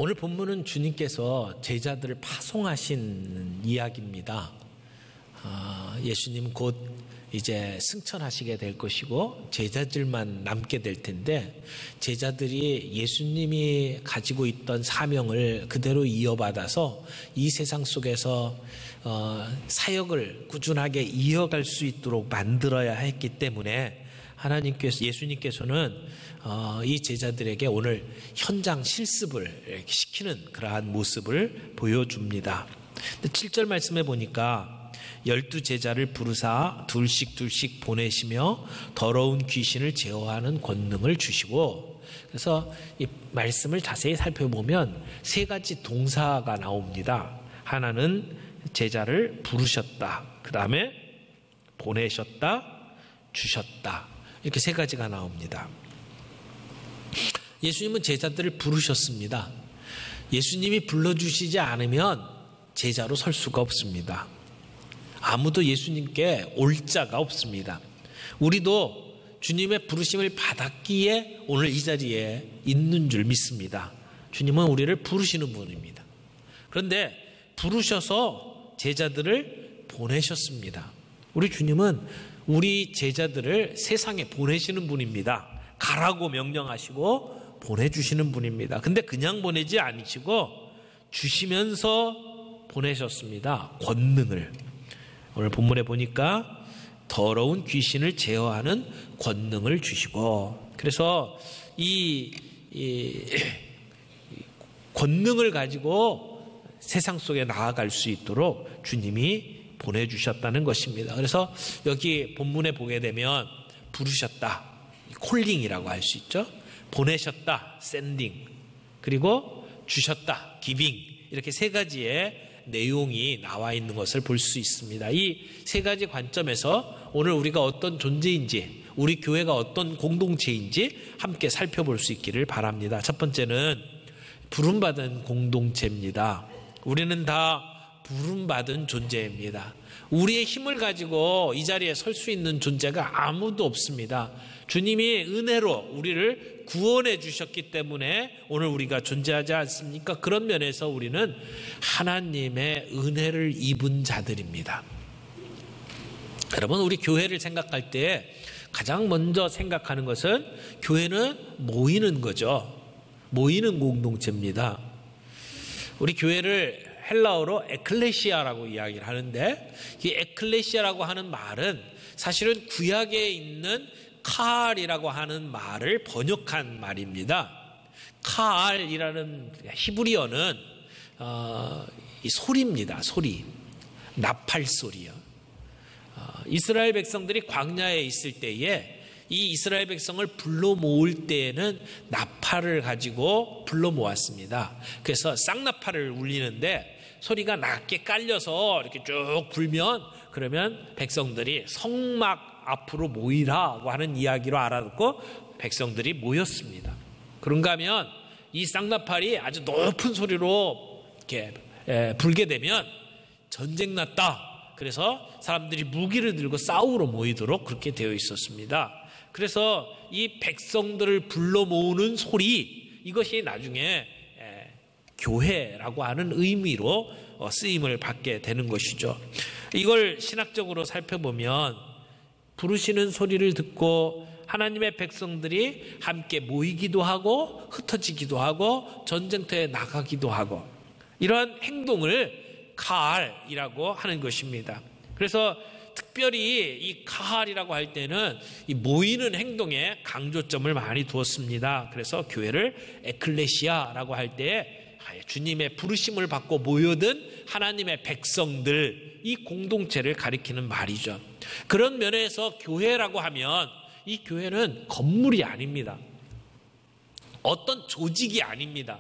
오늘 본문은 주님께서 제자들을 파송하신 이야기입니다. 예수님 곧 이제 승천하시게 될 것이고 제자들만 남게 될 텐데, 제자들이 예수님이 가지고 있던 사명을 그대로 이어받아서 이 세상 속에서 사역을 꾸준하게 이어갈 수 있도록 만들어야 했기 때문에 예수님께서는 이 제자들에게 오늘 현장 실습을 시키는 그러한 모습을 보여줍니다. 7절 말씀에 보니까 12제자를 부르사 둘씩 보내시며 더러운 귀신을 제어하는 권능을 주시고, 그래서 이 말씀을 자세히 살펴보면 세 가지 동사가 나옵니다. 하나는 제자를 부르셨다, 그 다음에 보내셨다, 주셨다, 이렇게 세 가지가 나옵니다. 예수님은 제자들을 부르셨습니다. 예수님이 불러주시지 않으면 제자로 설 수가 없습니다. 아무도 예수님께 올 자가 없습니다. 우리도 주님의 부르심을 받았기에 오늘 이 자리에 있는 줄 믿습니다. 주님은 우리를 부르시는 분입니다. 그런데 부르셔서 제자들을 보내셨습니다. 우리 주님은 우리 제자들을 세상에 보내시는 분입니다. 가라고 명령하시고 보내주시는 분입니다. 근데 그냥 보내지 않으시고 주시면서 보내셨습니다. 권능을. 오늘 본문에 보니까 더러운 귀신을 제어하는 권능을 주시고, 그래서 이 권능을 가지고 세상 속에 나아갈 수 있도록 주님이 보내주셨다는 것입니다. 그래서 여기 본문에 보게 되면 부르셨다, 콜링이라고 할 수 있죠. 보내셨다, 샌딩, 그리고 주셨다, 기빙, 이렇게 세 가지의 내용이 나와 있는 것을 볼 수 있습니다. 이 세 가지 관점에서 오늘 우리가 어떤 존재인지, 우리 교회가 어떤 공동체인지 함께 살펴볼 수 있기를 바랍니다. 첫 번째는 부름받은 공동체입니다. 우리는 다 부름받은 존재입니다. 우리의 힘을 가지고 이 자리에 설 수 있는 존재가 아무도 없습니다. 주님이 은혜로 우리를 구원해 주셨기 때문에 오늘 우리가 존재하지 않습니까? 그런 면에서 우리는 하나님의 은혜를 입은 자들입니다. 여러분, 우리 교회를 생각할 때 가장 먼저 생각하는 것은 교회는 모이는 거죠. 모이는 공동체입니다. 우리 교회를 헬라어로 에클레시아라고 이야기를 하는데, 이 에클레시아라고 하는 말은 사실은 구약에 있는 카알이라고 하는 말을 번역한 말입니다. 카알이라는 히브리어는 이 소리입니다. 소리, 나팔 소리요. 이스라엘 백성들이 광야에 있을 때에 이 이스라엘 백성을 불러 모을 때에는 나팔을 가지고 불러 모았습니다. 그래서 쌍나팔을 울리는데 소리가 낮게 깔려서 이렇게 쭉 불면, 그러면 백성들이 성막 앞으로 모이라고 하는 이야기로 알아듣고 백성들이 모였습니다. 그런가 하면 이 쌍나팔이 아주 높은 소리로 이렇게 불게 되면 전쟁 났다, 그래서 사람들이 무기를 들고 싸우러 모이도록 그렇게 되어 있었습니다. 그래서 이 백성들을 불러 모으는 소리, 이것이 나중에 교회라고 하는 의미로 쓰임을 받게 되는 것이죠. 이걸 신학적으로 살펴보면 부르시는 소리를 듣고 하나님의 백성들이 함께 모이기도 하고 흩어지기도 하고 전쟁터에 나가기도 하고, 이러한 행동을 카할이라고 하는 것입니다. 그래서 특별히 이 카할이라고 할 때는 이 모이는 행동에 강조점을 많이 두었습니다. 그래서 교회를 에클레시아라고 할 때 주님의 부르심을 받고 모여든 하나님의 백성들, 이 공동체를 가리키는 말이죠. 그런 면에서 교회라고 하면 이 교회는 건물이 아닙니다. 어떤 조직이 아닙니다.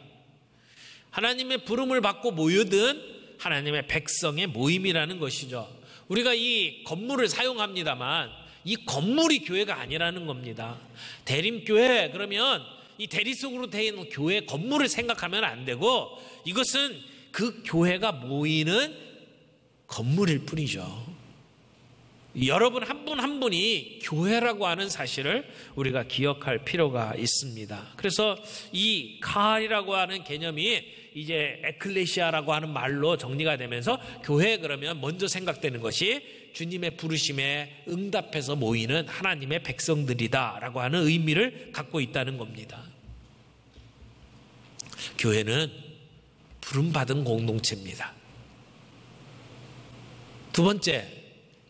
하나님의 부름을 받고 모여든 하나님의 백성의 모임이라는 것이죠. 우리가 이 건물을 사용합니다만 이 건물이 교회가 아니라는 겁니다. 대림교회 그러면 이 대리석으로 되어 있는 교회 건물을 생각하면 안 되고, 이것은 그 교회가 모이는 건물일 뿐이죠. 여러분 한 분 한 분이 교회라고 하는 사실을 우리가 기억할 필요가 있습니다. 그래서 이 카할이라고 하는 개념이 이제 에클레시아라고 하는 말로 정리가 되면서 교회 그러면 먼저 생각되는 것이 주님의 부르심에 응답해서 모이는 하나님의 백성들이다라고 하는 의미를 갖고 있다는 겁니다. 교회는 부름받은 공동체입니다. 두 번째,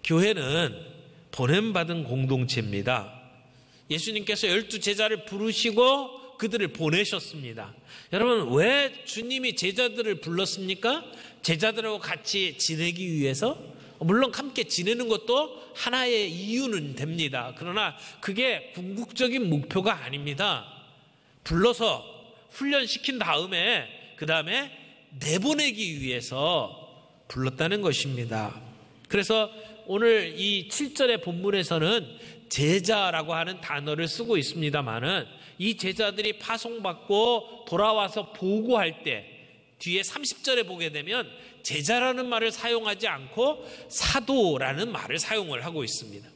교회는 보냄받은 공동체입니다. 예수님께서 12 제자를 부르시고 그들을 보내셨습니다. 여러분, 왜 주님이 제자들을 불렀습니까? 제자들하고 같이 지내기 위해서? 물론 함께 지내는 것도 하나의 이유는 됩니다. 그러나 그게 궁극적인 목표가 아닙니다. 불러서 훈련시킨 다음에 그 다음에 내보내기 위해서 불렀다는 것입니다. 그래서 오늘 이 7절의 본문에서는 제자라고 하는 단어를 쓰고 있습니다만은 이 제자들이 파송받고 돌아와서 보고할 때 뒤에 30절에 보게 되면 제자라는 말을 사용하지 않고 사도라는 말을 사용을 하고 있습니다.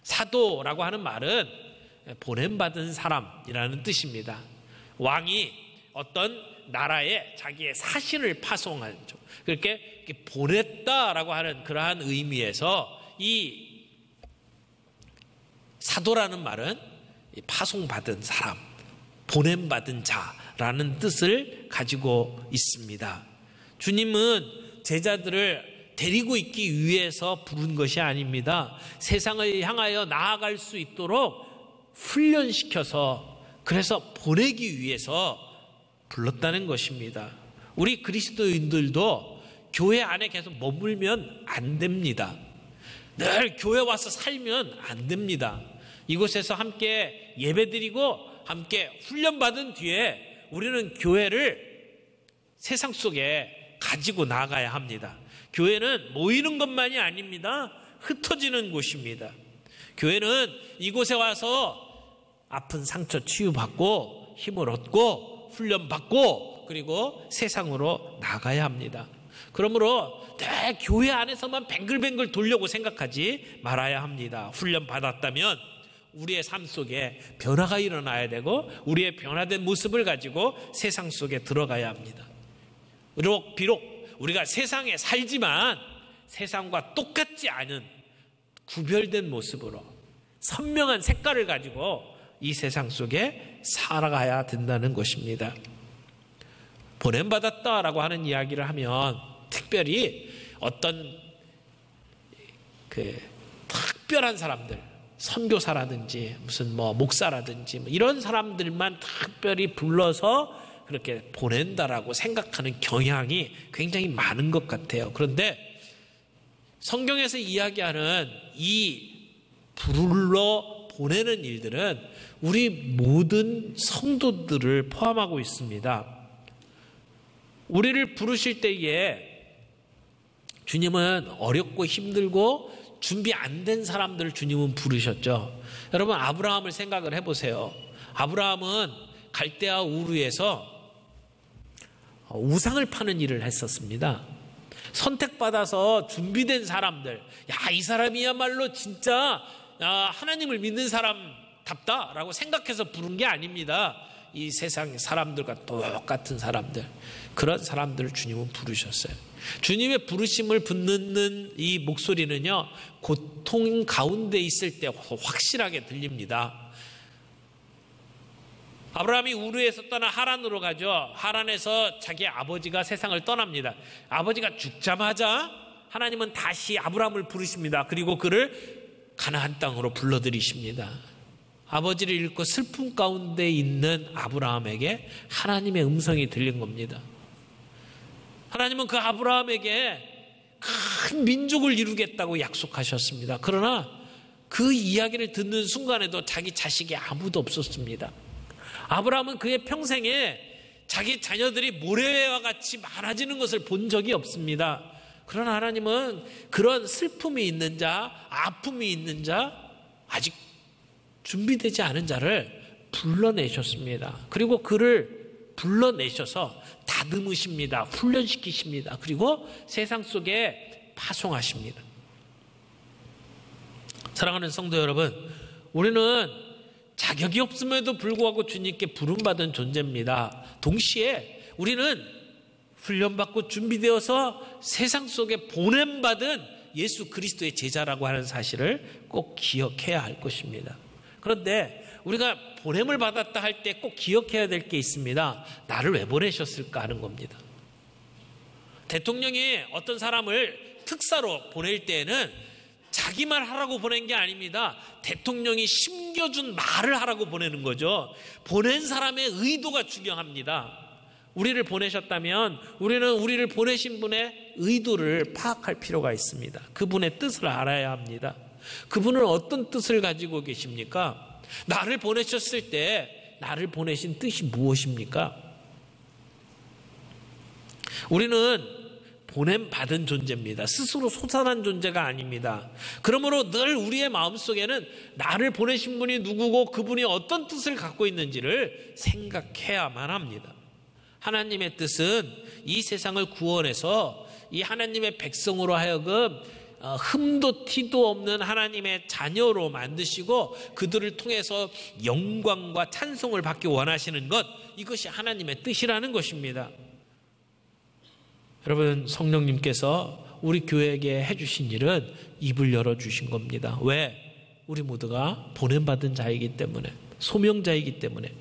사도라고 하는 말은 보냄받은 사람이라는 뜻입니다. 왕이 어떤 나라에 자기의 사신을 파송하죠. 그렇게 보냈다라고 하는 그러한 의미에서 이 사도라는 말은 파송받은 사람, 보냄받은 자라는 뜻을 가지고 있습니다. 주님은 제자들을 데리고 있기 위해서 부른 것이 아닙니다. 세상을 향하여 나아갈 수 있도록 훈련시켜서 그래서 보내기 위해서 불렀다는 것입니다. 우리 그리스도인들도 교회 안에 계속 머물면 안 됩니다. 늘 교회 와서 살면 안 됩니다. 이곳에서 함께 예배드리고 함께 훈련받은 뒤에 우리는 교회를 세상 속에 가지고 나가야 합니다. 교회는 모이는 것만이 아닙니다. 흩어지는 곳입니다. 교회는 이곳에 와서 아픈 상처 치유받고 힘을 얻고 훈련받고 그리고 세상으로 나가야 합니다. 그러므로 내 교회 안에서만 뱅글뱅글 돌려고 생각하지 말아야 합니다. 훈련받았다면 우리의 삶 속에 변화가 일어나야 되고 우리의 변화된 모습을 가지고 세상 속에 들어가야 합니다. 비록 우리가 세상에 살지만 세상과 똑같지 않은 구별된 모습으로 선명한 색깔을 가지고 이 세상 속에 살아가야 된다는 것입니다. 보냄받았다라고 하는 이야기를 하면 특별히 어떤 특별한 사람들, 선교사라든지 무슨 목사라든지 이런 사람들만 특별히 불러서 그렇게 보낸다라고 생각하는 경향이 굉장히 많은 것 같아요. 그런데 성경에서 이야기하는 이 불러 보내는 일들은 우리 모든 성도들을 포함하고 있습니다. 우리를 부르실 때에 주님은 어렵고 힘들고 준비 안 된 사람들을 주님은 부르셨죠. 여러분, 아브라함을 생각을 해보세요. 아브라함은 갈대아 우르에서 우상을 파는 일을 했었습니다. 선택받아서 준비된 사람들, 이 사람이야말로 진짜 하나님을 믿는 사람답다라고 생각해서 부른 게 아닙니다. 이 세상 사람들과 똑같은 사람들, 그런 사람들을 주님은 부르셨어요. 주님의 부르심을 붙는 이 목소리는요, 고통 가운데 있을 때 확실하게 들립니다. 아브라함이 우르에서 떠나 하란으로 가죠. 하란에서 자기 아버지가 세상을 떠납니다. 아버지가 죽자마자 하나님은 다시 아브라함을 부르십니다. 그리고 그를 가나안 땅으로 불러들이십니다. 아버지를 잃고 슬픔 가운데 있는 아브라함에게 하나님의 음성이 들린 겁니다. 하나님은 그 아브라함에게 큰 민족을 이루겠다고 약속하셨습니다. 그러나 그 이야기를 듣는 순간에도 자기 자식이 아무도 없었습니다. 아브라함은 그의 평생에 자기 자녀들이 모래와 같이 많아지는 것을 본 적이 없습니다. 그러나 하나님은 그런 슬픔이 있는 자, 아픔이 있는 자, 아직 준비되지 않은 자를 불러내셨습니다. 그리고 그를 불러내셔서 다듬으십니다. 훈련시키십니다. 그리고 세상 속에 파송하십니다. 사랑하는 성도 여러분, 우리는 자격이 없음에도 불구하고 주님께 부름받은 존재입니다. 동시에 우리는 훈련받고 준비되어서 세상 속에 보냄받은 예수 그리스도의 제자라고 하는 사실을 꼭 기억해야 할 것입니다. 그런데 우리가 보냄을 받았다 할 때 꼭 기억해야 될 게 있습니다. 나를 왜 보내셨을까 하는 겁니다. 대통령이 어떤 사람을 특사로 보낼 때에는 자기 말 하라고 보낸 게 아닙니다. 대통령이 심겨준 말을 하라고 보내는 거죠. 보낸 사람의 의도가 중요합니다. 우리를 보내셨다면 우리는 우리를 보내신 분의 의도를 파악할 필요가 있습니다. 그분의 뜻을 알아야 합니다. 그분은 어떤 뜻을 가지고 계십니까? 나를 보내셨을 때 나를 보내신 뜻이 무엇입니까? 우리는 보냄받은 존재입니다. 스스로 솟아난 존재가 아닙니다. 그러므로 늘 우리의 마음속에는 나를 보내신 분이 누구고 그분이 어떤 뜻을 갖고 있는지를 생각해야만 합니다. 하나님의 뜻은 이 세상을 구원해서 이 하나님의 백성으로 하여금 흠도 티도 없는 하나님의 자녀로 만드시고 그들을 통해서 영광과 찬송을 받기 원하시는 것, 이것이 하나님의 뜻이라는 것입니다. 여러분, 성령님께서 우리 교회에게 해주신 일은 입을 열어주신 겁니다. 왜? 우리 모두가 보냄받은 자이기 때문에, 소명자이기 때문에.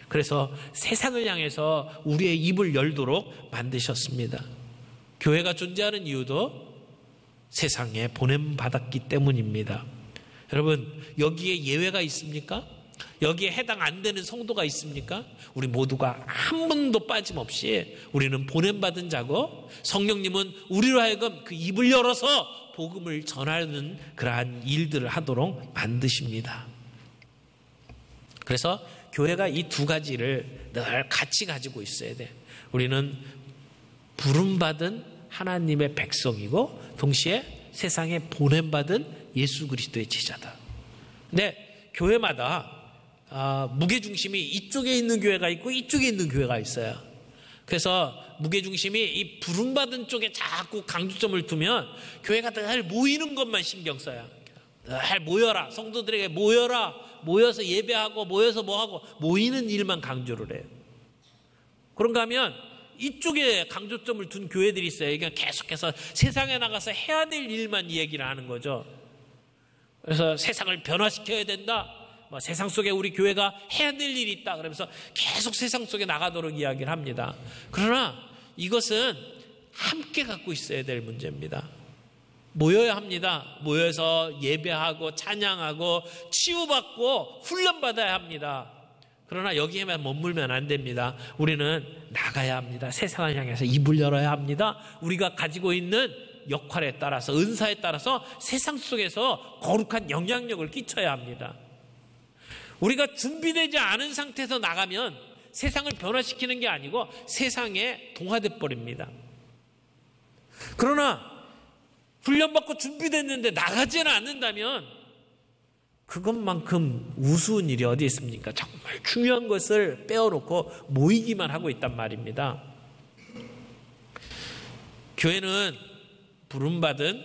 그래서 세상을 향해서 우리의 입을 열도록 만드셨습니다. 교회가 존재하는 이유도 세상에 보냄받았기 때문입니다. 여러분, 여기에 예외가 있습니까? 여기에 해당 안 되는 성도가 있습니까? 우리 모두가 한 분도 빠짐없이 우리는 보냄받은 자고 성령님은 우리로 하여금 그 입을 열어서 복음을 전하는 그러한 일들을 하도록 만드십니다. 그래서 교회가 이 두 가지를 늘 같이 가지고 있어야 돼. 우리는 부름받은 하나님의 백성이고 동시에 세상에 보냄받은 예수 그리스도의 제자다. 근데 교회마다 무게중심이 이쪽에 있는 교회가 있고 이쪽에 있는 교회가 있어요. 그래서 무게중심이 이 부름받은 쪽에 자꾸 강조점을 두면 교회가 늘 모이는 것만 신경 써요. 늘 모여라, 성도들에게 모여라, 모여서 예배하고 모여서 뭐하고 모이는 일만 강조를 해요. 그런가 하면 이쪽에 강조점을 둔 교회들이 있어요. 그러니까 계속해서 세상에 나가서 해야 될 일만 얘기를 하는 거죠. 그래서 세상을 변화시켜야 된다. 세상 속에 우리 교회가 해야 될 일이 있다. 그러면서 계속 세상 속에 나가도록 이야기를 합니다. 그러나 이것은 함께 갖고 있어야 될 문제입니다. 모여야 합니다. 모여서 예배하고 찬양하고 치유받고 훈련받아야 합니다. 그러나 여기에만 머물면 안 됩니다. 우리는 나가야 합니다. 세상을 향해서 입을 열어야 합니다. 우리가 가지고 있는 역할에 따라서, 은사에 따라서 세상 속에서 거룩한 영향력을 끼쳐야 합니다. 우리가 준비되지 않은 상태에서 나가면 세상을 변화시키는 게 아니고 세상에 동화돼 버립니다. 그러나 훈련받고 준비됐는데 나가지는 않는다면 그것만큼 우스운 일이 어디 있습니까? 정말 중요한 것을 빼어놓고 모이기만 하고 있단 말입니다. 교회는 부름받은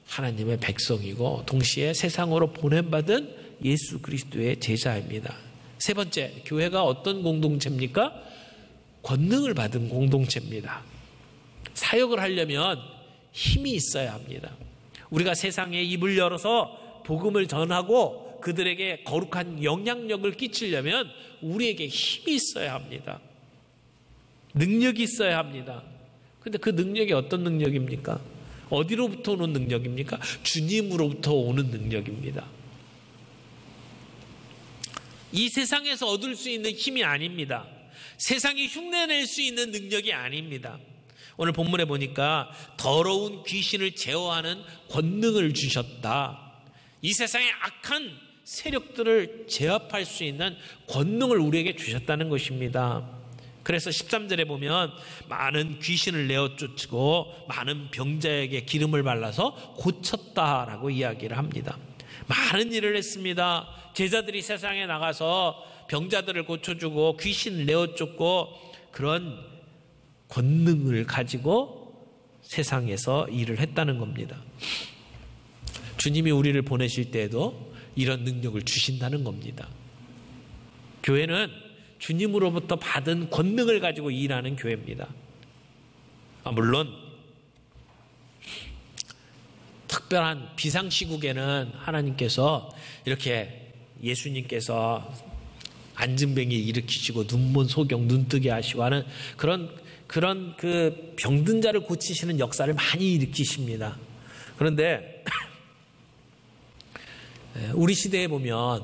하나님의 백성이고 동시에 세상으로 보냄받은 예수 그리스도의 제자입니다. 세 번째, 교회가 어떤 공동체입니까? 권능을 받은 공동체입니다. 사역을 하려면 힘이 있어야 합니다. 우리가 세상에 입을 열어서 복음을 전하고 그들에게 거룩한 영향력을 끼치려면 우리에게 힘이 있어야 합니다. 능력이 있어야 합니다. 그런데 그 능력이 어떤 능력입니까? 어디로부터 오는 능력입니까? 주님으로부터 오는 능력입니다. 이 세상에서 얻을 수 있는 힘이 아닙니다. 세상이 흉내낼 수 있는 능력이 아닙니다. 오늘 본문에 보니까 더러운 귀신을 제어하는 권능을 주셨다. 이 세상의 악한 세력들을 제압할 수 있는 권능을 우리에게 주셨다는 것입니다. 그래서 13절에 보면 많은 귀신을 내어 쫓고 많은 병자에게 기름을 발라서 고쳤다라고 이야기를 합니다. 많은 일을 했습니다. 제자들이 세상에 나가서 병자들을 고쳐주고 귀신을 내어 쫓고 그런 권능을 가지고 세상에서 일을 했다는 겁니다. 주님이 우리를 보내실 때에도 이런 능력을 주신다는 겁니다. 교회는 주님으로부터 받은 권능을 가지고 일하는 교회입니다. 물론 특별한 비상시국에는 하나님께서 이렇게 예수님께서 안진뱅이 일으키시고 눈먼 소경 눈뜨게 하시고 하는 그런 그 병든 자를 고치시는 역사를 많이 일으키십니다. 그런데 우리 시대에 보면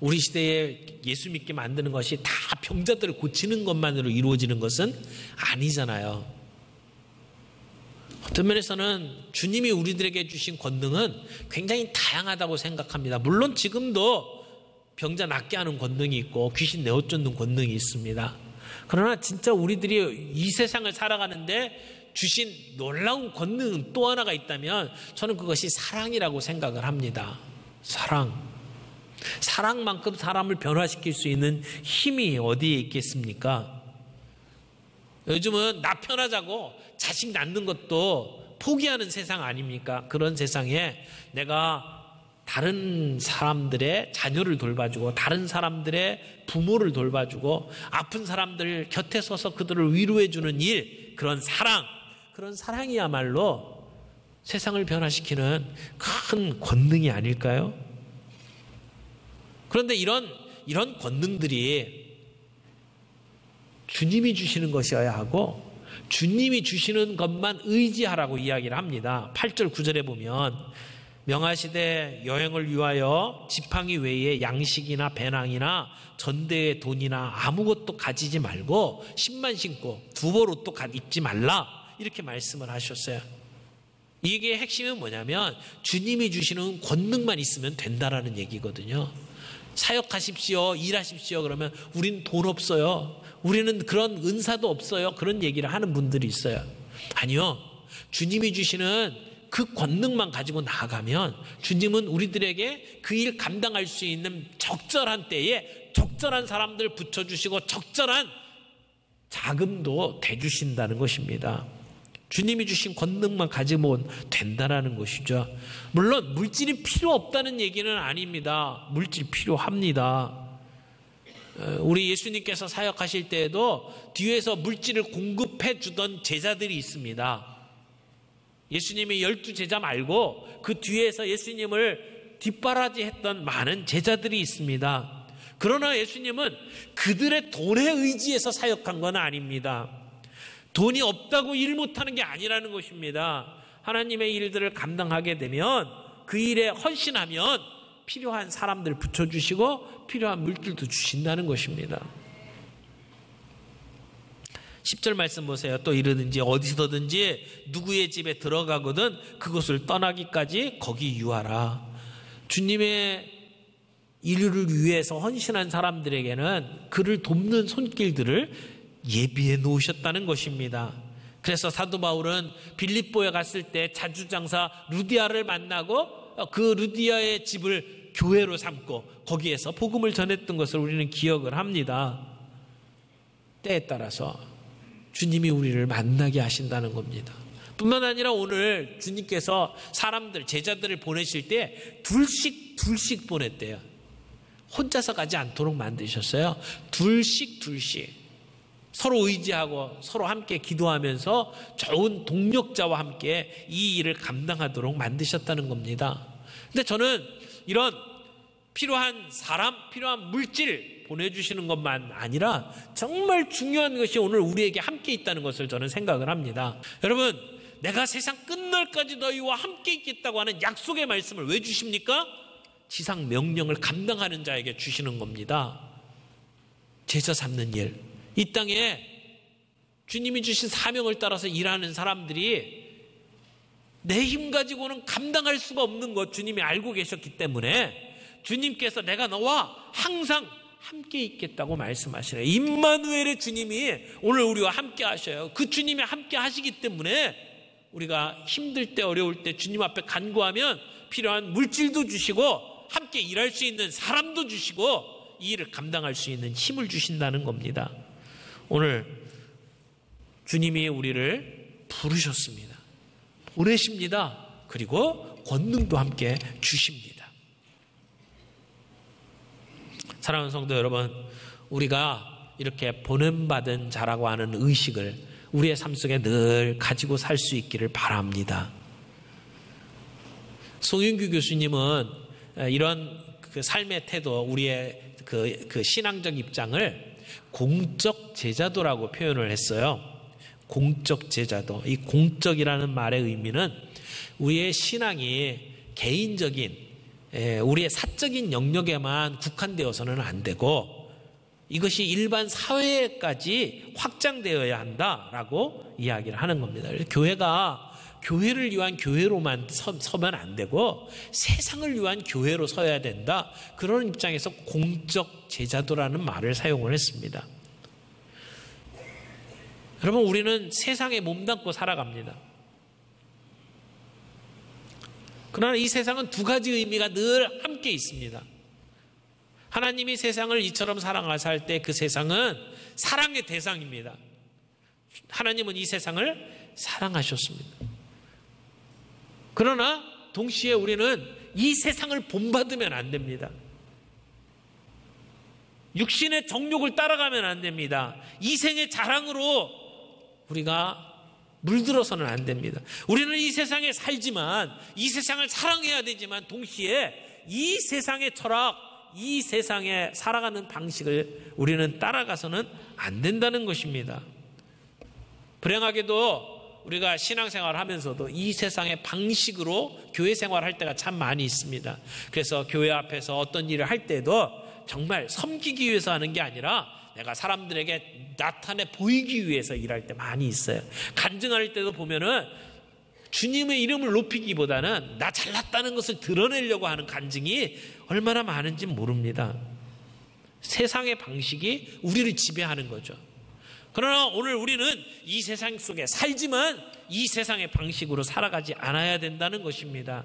우리 시대에 예수 믿게 만드는 것이 다 병자들을 고치는 것만으로 이루어지는 것은 아니잖아요. 어떤 면에서는 주님이 우리들에게 주신 권능은 굉장히 다양하다고 생각합니다. 물론 지금도 병자 낫게 하는 권능이 있고 귀신 내어쫓는 권능이 있습니다. 그러나 진짜 우리들이 이 세상을 살아가는데 주신 놀라운 권능 또 하나가 있다면 저는 그것이 사랑이라고 생각을 합니다. 사랑만큼 사람을 변화시킬 수 있는 힘이 어디에 있겠습니까? 요즘은 나 편하자고 자식 낳는 것도 포기하는 세상 아닙니까? 그런 세상에 내가 다른 사람들의 자녀를 돌봐주고 다른 사람들의 부모를 돌봐주고 아픈 사람들 곁에 서서 그들을 위로해주는 일, 그런 사랑이야말로 세상을 변화시키는 큰 권능이 아닐까요? 그런데 이런 권능들이 주님이 주시는 것이어야 하고 주님이 주시는 것만 의지하라고 이야기를 합니다. 8절 9절에 보면 명하시되 여행을 위하여 지팡이 외에 양식이나 배낭이나 전대의 돈이나 아무것도 가지지 말고 신만 신고 두벌 옷도 입지 말라 이렇게 말씀을 하셨어요. 이게 핵심은 뭐냐면 주님이 주시는 권능만 있으면 된다라는 얘기거든요. 사역하십시오, 일하십시오 그러면 우린 돈 없어요, 우리는 그런 은사도 없어요, 그런 얘기를 하는 분들이 있어요. 아니요, 주님이 주시는 그 권능만 가지고 나아가면 주님은 우리들에게 그 일 감당할 수 있는 적절한 때에 적절한 사람들 붙여주시고 적절한 자금도 대주신다는 것입니다. 주님이 주신 권능만 가지면 된다는 것이죠. 물론 물질이 필요 없다는 얘기는 아닙니다. 물질 필요합니다. 우리 예수님께서 사역하실 때에도 뒤에서 물질을 공급해 주던 제자들이 있습니다. 예수님이 12제자 말고 그 뒤에서 예수님을 뒷바라지했던 많은 제자들이 있습니다. 그러나 예수님은 그들의 돈에 의지해서 사역한 건 아닙니다. 돈이 없다고 일 못하는 게 아니라는 것입니다. 하나님의 일들을 감당하게 되면 그 일에 헌신하면 필요한 사람들 붙여주시고 필요한 물질도 주신다는 것입니다. 10절 말씀 보세요. 또 이르든지 어디서든지 누구의 집에 들어가거든 그곳을 떠나기까지 거기 유하라. 주님의 일을 위해서 헌신한 사람들에게는 그를 돕는 손길들을 예비해 놓으셨다는 것입니다. 그래서 사도 바울은 빌립보에 갔을 때 자주장사 루디아를 만나고 그 루디아의 집을 교회로 삼고 거기에서 복음을 전했던 것을 우리는 기억을 합니다. 때에 따라서 주님이 우리를 만나게 하신다는 겁니다. 뿐만 아니라 오늘 주님께서 사람들, 제자들을 보내실 때 둘씩 보냈대요. 혼자서 가지 않도록 만드셨어요. 둘씩 서로 의지하고 서로 함께 기도하면서 좋은 동력자와 함께 이 일을 감당하도록 만드셨다는 겁니다. 근데 저는 이런 필요한 사람, 필요한 물질 보내주시는 것만 아니라 정말 중요한 것이 오늘 우리에게 함께 있다는 것을 저는 생각을 합니다. 여러분, 내가 세상 끝날까지 너희와 함께 있겠다고 하는 약속의 말씀을 왜 주십니까? 지상 명령을 감당하는 자에게 주시는 겁니다. 제자 삼는 일, 이 땅에 주님이 주신 사명을 따라서 일하는 사람들이 내 힘 가지고는 감당할 수가 없는 것 주님이 알고 계셨기 때문에 주님께서 내가 너와 항상 함께 있겠다고 말씀하시네요. 임마누엘의 주님이 오늘 우리와 함께 하셔요. 그 주님이 함께 하시기 때문에 우리가 힘들 때 어려울 때 주님 앞에 간구하면 필요한 물질도 주시고 함께 일할 수 있는 사람도 주시고 이 일을 감당할 수 있는 힘을 주신다는 겁니다. 오늘 주님이 우리를 부르셨습니다. 보내십니다. 그리고 권능도 함께 주십니다. 사랑하는 성도 여러분, 우리가 이렇게 보냄받은 자라고 하는 의식을 우리의 삶 속에 늘 가지고 살 수 있기를 바랍니다. 송윤규 교수님은 이런 그 삶의 태도, 우리의 그 신앙적 입장을 공적 제자도라고 표현을 했어요. 공적 제자도. 이 공적이라는 말의 의미는 우리의 신앙이 개인적인, 우리의 사적인 영역에만 국한되어서는 안 되고 이것이 일반 사회까지 확장되어야 한다라고 이야기를 하는 겁니다. 교회가 교회를 위한 교회로만 서면 안 되고 세상을 위한 교회로 서야 된다. 그런 입장에서 공적 제자도라는 말을 사용을 했습니다. 여러분, 우리는 세상에 몸담고 살아갑니다. 그러나 이 세상은 두 가지 의미가 늘 함께 있습니다. 하나님이 세상을 이처럼 사랑하사 때 그 세상은 사랑의 대상입니다. 하나님은 이 세상을 사랑하셨습니다. 그러나 동시에 우리는 이 세상을 본받으면 안 됩니다. 육신의 정욕을 따라가면 안 됩니다. 이생의 자랑으로 우리가 물들어서는 안 됩니다. 우리는 이 세상에 살지만 이 세상을 사랑해야 되지만 동시에 이 세상의 철학, 이 세상에 살아가는 방식을 우리는 따라가서는 안 된다는 것입니다. 불행하게도 우리가 신앙생활을 하면서도 이 세상의 방식으로 교회 생활을 할 때가 참 많이 있습니다. 그래서 교회 앞에서 어떤 일을 할 때도 정말 섬기기 위해서 하는 게 아니라 내가 사람들에게 나타내 보이기 위해서 일할 때 많이 있어요. 간증할 때도 보면은 주님의 이름을 높이기보다는 나 잘났다는 것을 드러내려고 하는 간증이 얼마나 많은지 모릅니다. 세상의 방식이 우리를 지배하는 거죠. 그러나 오늘 우리는 이 세상 속에 살지만 이 세상의 방식으로 살아가지 않아야 된다는 것입니다.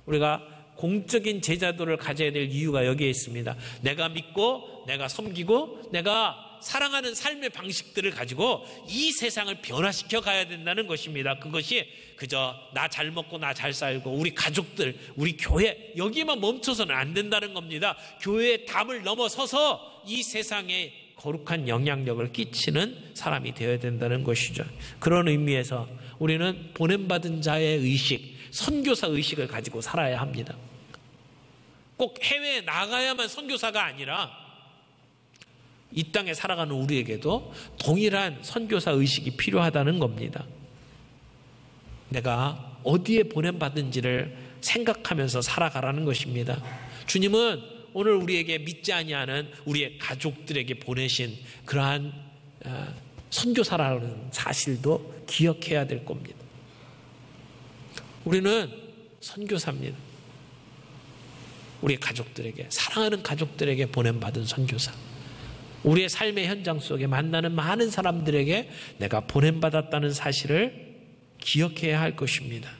우리가 공적인 제자도를 가져야 될 이유가 여기에 있습니다. 내가 믿고 내가 섬기고 내가 사랑하는 삶의 방식들을 가지고 이 세상을 변화시켜 가야 된다는 것입니다. 그것이 그저 나 잘 먹고 나 잘 살고 우리 가족들, 우리 교회 여기만 멈춰서는 안 된다는 겁니다. 교회의 담을 넘어서서 이 세상에 거룩한 영향력을 끼치는 사람이 되어야 된다는 것이죠. 그런 의미에서 우리는 보냄받은 자의 의식, 선교사 의식을 가지고 살아야 합니다. 꼭 해외에 나가야만 선교사가 아니라 이 땅에 살아가는 우리에게도 동일한 선교사 의식이 필요하다는 겁니다. 내가 어디에 보냄받은지를 생각하면서 살아가라는 것입니다. 주님은 오늘 우리에게 믿지 아니하는 우리의 가족들에게 보내신 그러한 선교사라는 사실도 기억해야 될 겁니다. 우리는 선교사입니다. 우리의 가족들에게, 사랑하는 가족들에게 보냄받은 선교사. 우리의 삶의 현장 속에 만나는 많은 사람들에게 내가 보냄받았다는 사실을 기억해야 할 것입니다.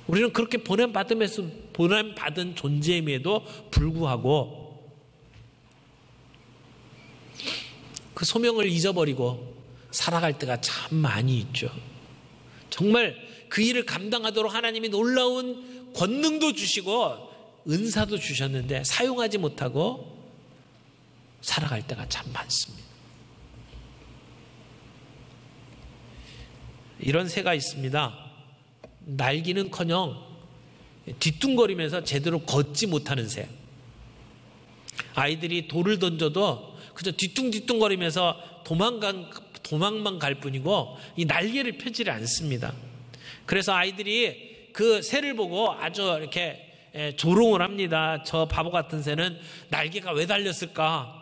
우리는 그렇게 보냄받은 존재임에도 불구하고 그 소명을 잊어버리고 살아갈 때가 참 많이 있죠. 정말 그 일을 감당하도록 하나님이 놀라운 권능도 주시고 은사도 주셨는데 사용하지 못하고 살아갈 때가 참 많습니다. 이런 새가 있습니다. 날기는커녕 뒤뚱거리면서 제대로 걷지 못하는 새. 아이들이 돌을 던져도 그저 뒤뚱뒤뚱거리면서 도망만 갈 뿐이고 이 날개를 펴지를 않습니다. 그래서 아이들이 그 새를 보고 아주 이렇게 조롱을 합니다. 저 바보 같은 새는 날개가 왜 달렸을까?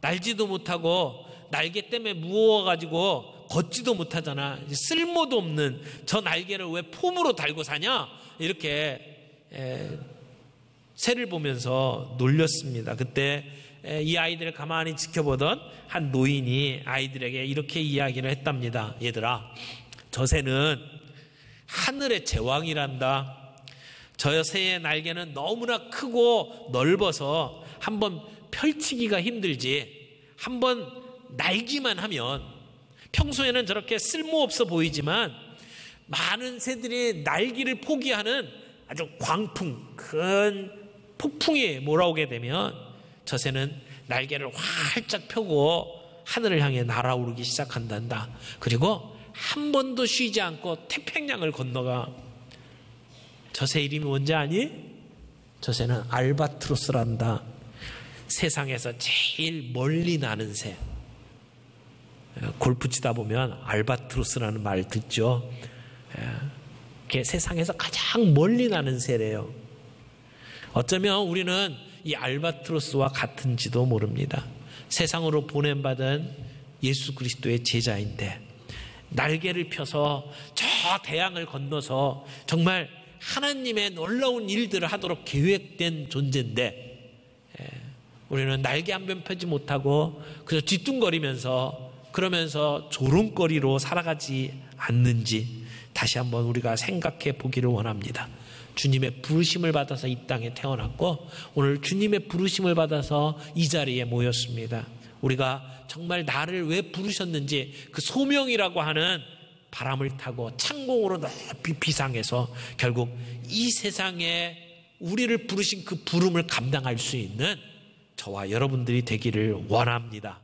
날지도 못하고 날개 때문에 무거워가지고 걷지도 못하잖아. 쓸모도 없는 저 날개를 왜 폼으로 달고 사냐? 이렇게 새를 보면서 놀렸습니다. 그때 이 아이들을 가만히 지켜보던 한 노인이 아이들에게 이렇게 이야기를 했답니다. 얘들아, 저 새는 하늘의 제왕이란다. 저 새의 날개는 너무나 크고 넓어서 한번 펼치기가 힘들지 한번 날기만 하면 평소에는 저렇게 쓸모없어 보이지만 많은 새들이 날기를 포기하는 아주 광풍, 큰 폭풍이 몰아오게 되면 저 새는 날개를 활짝 펴고 하늘을 향해 날아오르기 시작한단다. 그리고 한 번도 쉬지 않고 태평양을 건너가. 저 새 이름이 뭔지 아니? 저 새는 알바트로스란다. 세상에서 제일 멀리 나는 새. 골프 치다 보면 알바트로스라는 말 듣죠. 그게 세상에서 가장 멀리 나는 새래요. 어쩌면 우리는 이 알바트로스와 같은지도 모릅니다. 세상으로 보냄받은 예수 그리스도의 제자인데 날개를 펴서 저 대양을 건너서 정말 하나님의 놀라운 일들을 하도록 계획된 존재인데 우리는 날개 한 번 펴지 못하고 그저 뒤뚱거리면서 그러면서 조롱거리로 살아가지 않는지 다시 한번 우리가 생각해 보기를 원합니다. 주님의 부르심을 받아서 이 땅에 태어났고 오늘 주님의 부르심을 받아서 이 자리에 모였습니다. 우리가 정말 나를 왜 부르셨는지 그 소명이라고 하는 바람을 타고 창공으로 높이 비상해서 결국 이 세상에 우리를 부르신 그 부름을 감당할 수 있는 저와 여러분들이 되기를 원합니다.